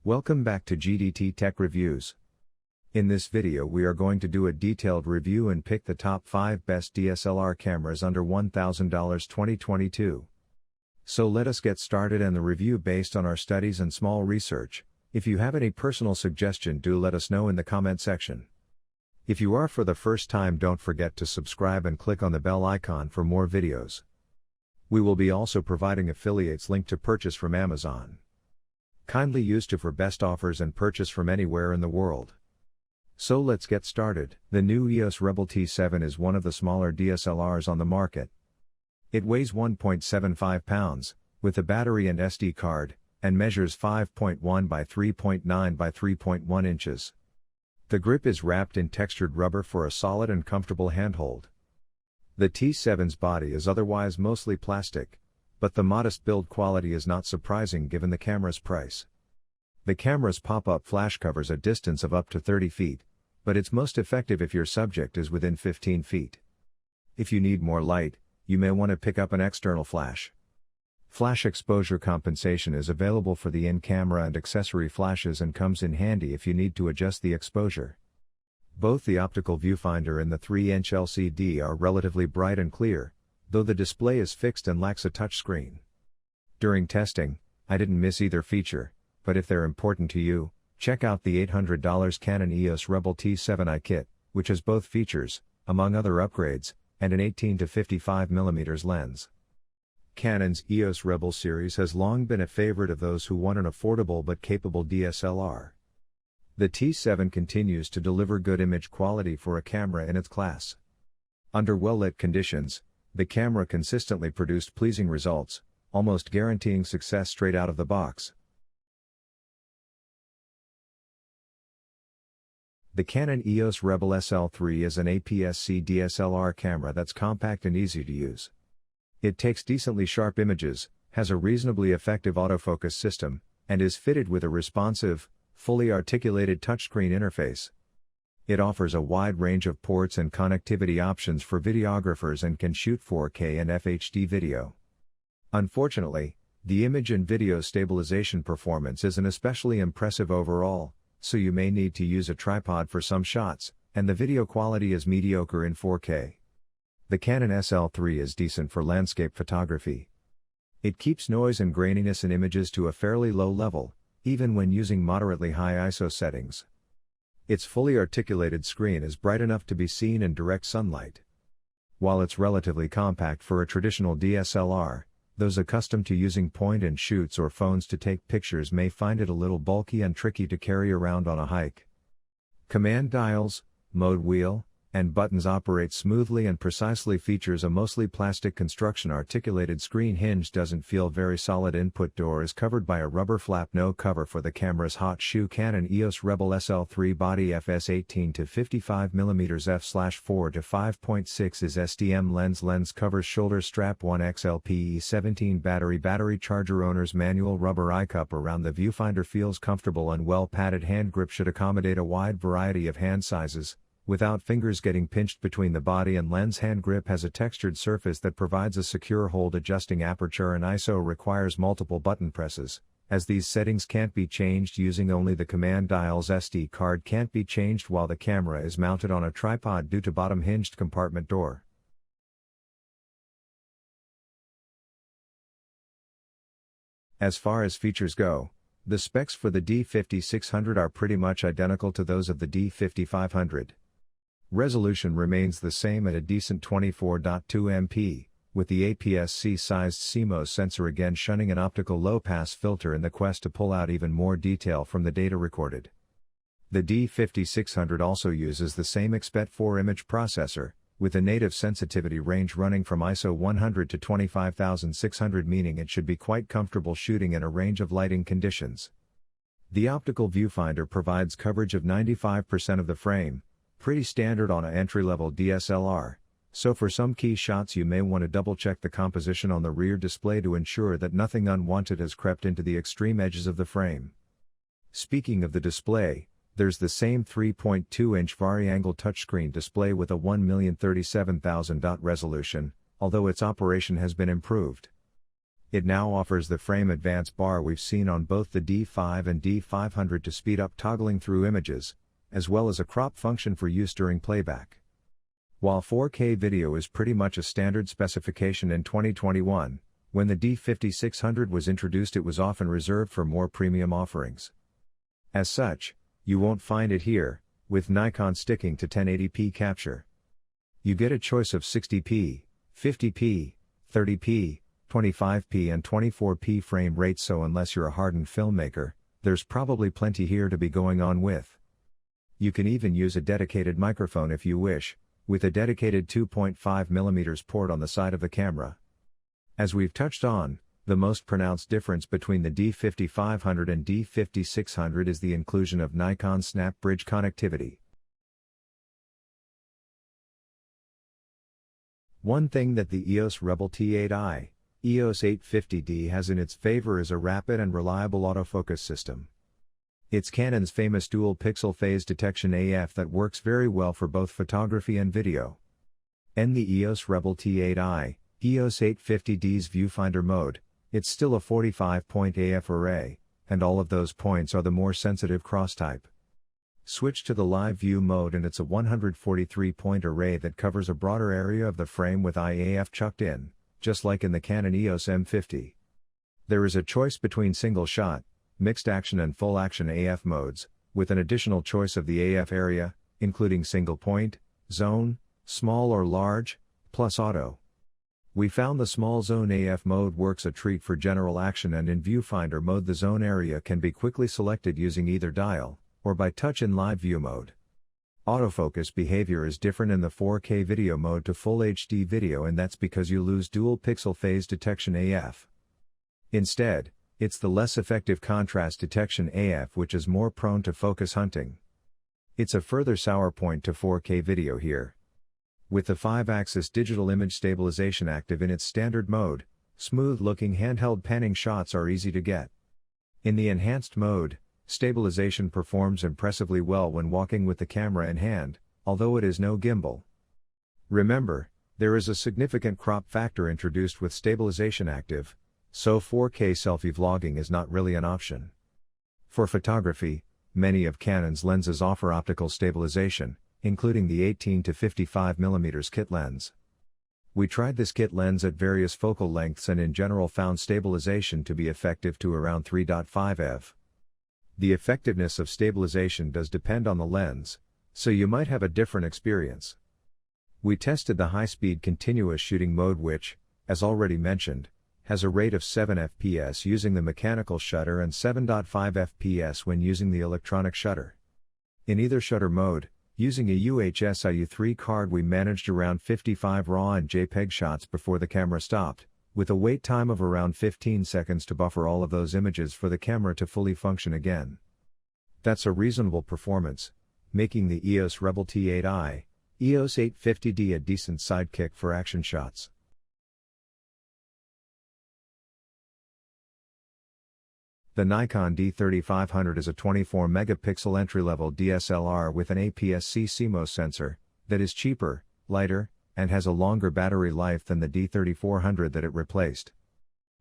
Welcome back to GDT Tech Reviews. In this video we are going to do a detailed review and pick the top 5 best DSLR cameras under $1,000 2022. So let us get started and the review based on our studies and small research. If you have any personal suggestion, do let us know in the comment section. If you are for the first time, don't forget to subscribe and click on the bell icon for more videos. We will be also providing affiliates link to purchase from Amazon. Kindly use to for best offers and purchase from anywhere in the world. So let's get started. The new EOS Rebel T7 is one of the smaller DSLRs on the market. It weighs 1.75 pounds, with a battery and SD card, and measures 5.1 by 3.9 by 3.1 inches. The grip is wrapped in textured rubber for a solid and comfortable handhold. The T7's body is otherwise mostly plastic, but the modest build quality is not surprising given the camera's price. The camera's pop-up flash covers a distance of up to 30 feet, but it's most effective if your subject is within 15 feet. If you need more light, you may want to pick up an external flash. Flash exposure compensation is available for the in-camera and accessory flashes and comes in handy if you need to adjust the exposure. Both the optical viewfinder and the 3-inch LCD are relatively bright and clear, though the display is fixed and lacks a touchscreen. During testing, I didn't miss either feature, but if they're important to you, check out the $800 Canon EOS Rebel T7i kit, which has both features, among other upgrades, and an 18-55mm lens. Canon's EOS Rebel series has long been a favorite of those who want an affordable but capable DSLR. The T7 continues to deliver good image quality for a camera in its class. Under well-lit conditions, the camera consistently produced pleasing results, almost guaranteeing success straight out of the box. The Canon EOS Rebel SL3 is an APS-C DSLR camera that's compact and easy to use. It takes decently sharp images, has a reasonably effective autofocus system, and is fitted with a responsive, fully articulated touchscreen interface. It offers a wide range of ports and connectivity options for videographers and can shoot 4K and FHD video. Unfortunately, the image and video stabilization performance isn't especially impressive overall, so you may need to use a tripod for some shots, and the video quality is mediocre in 4K. The Canon SL3 is decent for landscape photography. It keeps noise and graininess in images to a fairly low level, even when using moderately high ISO settings. Its fully articulated screen is bright enough to be seen in direct sunlight. While it's relatively compact for a traditional DSLR, those accustomed to using point-and-shoots or phones to take pictures may find it a little bulky and tricky to carry around on a hike. Command dials, mode wheel, and buttons operate smoothly and precisely. Features a mostly plastic construction. Articulated screen hinge doesn't feel very solid. Input door is covered by a rubber flap. No cover for the camera's hot shoe. Canon EOS Rebel SL3 body FS 18-55mm f/4 to 5.6 is STM lens covers shoulder strap 1 XLPE 17 battery charger. Owner's manual. Rubber eye cup around the viewfinder feels comfortable and well padded. Hand grip should accommodate a wide variety of hand sizes, without fingers getting pinched between the body and lens. Hand grip has a textured surface that provides a secure hold. Adjusting aperture and ISO requires multiple button presses, as these settings can't be changed using only the command dials. SD card can't be changed while the camera is mounted on a tripod due to bottom hinged compartment door. As far as features go, the specs for the D5600 are pretty much identical to those of the D5500. Resolution remains the same at a decent 24.2 MP, with the APS-C sized CMOS sensor again shunning an optical low-pass filter in the quest to pull out even more detail from the data recorded. The D5600 also uses the same XPET-4 image processor, with a native sensitivity range running from ISO 100 to 25,600, meaning it should be quite comfortable shooting in a range of lighting conditions. The optical viewfinder provides coverage of 95% of the frame, pretty standard on an entry-level DSLR, so for some key shots you may want to double-check the composition on the rear display to ensure that nothing unwanted has crept into the extreme edges of the frame. Speaking of the display, there's the same 3.2-inch vari-angle touchscreen display with a 1,037,000 dot resolution, although its operation has been improved. It now offers the frame advance bar we've seen on both the D5 and D500 to speed up toggling through images, as well as a crop function for use during playback. While 4K video is pretty much a standard specification in 2021, when the D5600 was introduced it was often reserved for more premium offerings. As such, you won't find it here, with Nikon sticking to 1080p capture. You get a choice of 60p, 50p, 30p, 25p and 24p frame rates, so unless you're a hardened filmmaker, there's probably plenty here to be going on with. You can even use a dedicated microphone if you wish, with a dedicated 2.5mm port on the side of the camera. As we've touched on, the most pronounced difference between the D5500 and D5600 is the inclusion of Nikon Snap Bridge connectivity. One thing that the EOS Rebel T8i, EOS 850D has in its favor is a rapid and reliable autofocus system. It's Canon's famous dual pixel phase detection AF that works very well for both photography and video. In the EOS Rebel T8i, EOS 850D's viewfinder mode, it's still a 45-point AF array, and all of those points are the more sensitive cross-type. Switch to the live view mode and it's a 143-point array that covers a broader area of the frame with IAF chucked in, just like in the Canon EOS M50. There is a choice between single shot, mixed action and full action AF modes, with an additional choice of the AF area, including single point, zone, small or large, plus auto. We found the small zone AF mode works a treat for general action, and in viewfinder mode the zone area can be quickly selected using either dial, or by touch in live view mode. Autofocus behavior is different in the 4K video mode to full HD video, and that's because you lose dual pixel phase detection AF. Instead, it's the less effective contrast detection AF which is more prone to focus hunting. It's a further sour point to 4K video here. With the 5-axis digital image stabilization active in its standard mode, smooth-looking handheld panning shots are easy to get. In the enhanced mode, stabilization performs impressively well when walking with the camera in hand, although it is no gimbal. Remember, there is a significant crop factor introduced with stabilization active, so 4K selfie vlogging is not really an option. For photography, many of Canon's lenses offer optical stabilization, including the 18 to 55mm kit lens. We tried this kit lens at various focal lengths and in general found stabilization to be effective to around 3.5 ev. The effectiveness of stabilization does depend on the lens, so you might have a different experience. We tested the high-speed continuous shooting mode which, as already mentioned, has a rate of 7 fps using the mechanical shutter and 7.5 fps when using the electronic shutter. In either shutter mode, using a UHS IU3 card we managed around 55 RAW and JPEG shots before the camera stopped, with a wait time of around 15 seconds to buffer all of those images for the camera to fully function again. That's a reasonable performance, making the EOS Rebel T8i, EOS 850D a decent sidekick for action shots. The Nikon D3500 is a 24-megapixel entry-level DSLR with an APS-C CMOS sensor that is cheaper, lighter, and has a longer battery life than the D3400 that it replaced.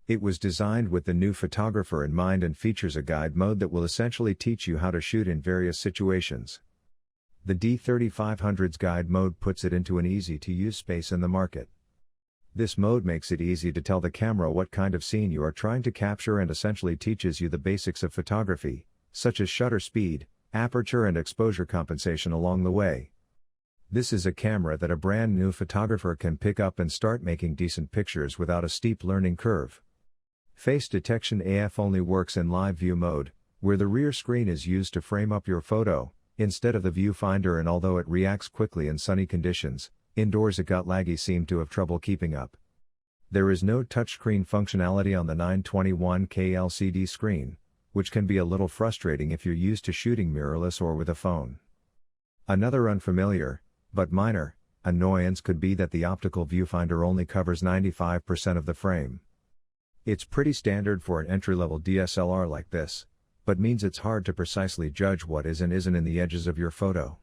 It was designed with the new photographer in mind and features a guide mode that will essentially teach you how to shoot in various situations. The D3500's guide mode puts it into an easy-to-use space in the market. This mode makes it easy to tell the camera what kind of scene you are trying to capture and essentially teaches you the basics of photography, such as shutter speed, aperture and exposure compensation along the way. This is a camera that a brand new photographer can pick up and start making decent pictures without a steep learning curve. Face detection AF only works in live view mode, where the rear screen is used to frame up your photo, instead of the viewfinder, and although it reacts quickly in sunny conditions, indoors it got laggy, seemed to have trouble keeping up. There is no touchscreen functionality on the 921K LCD screen, which can be a little frustrating if you're used to shooting mirrorless or with a phone. Another unfamiliar, but minor, annoyance could be that the optical viewfinder only covers 95% of the frame. It's pretty standard for an entry-level DSLR like this, but means it's hard to precisely judge what is and isn't in the edges of your photo.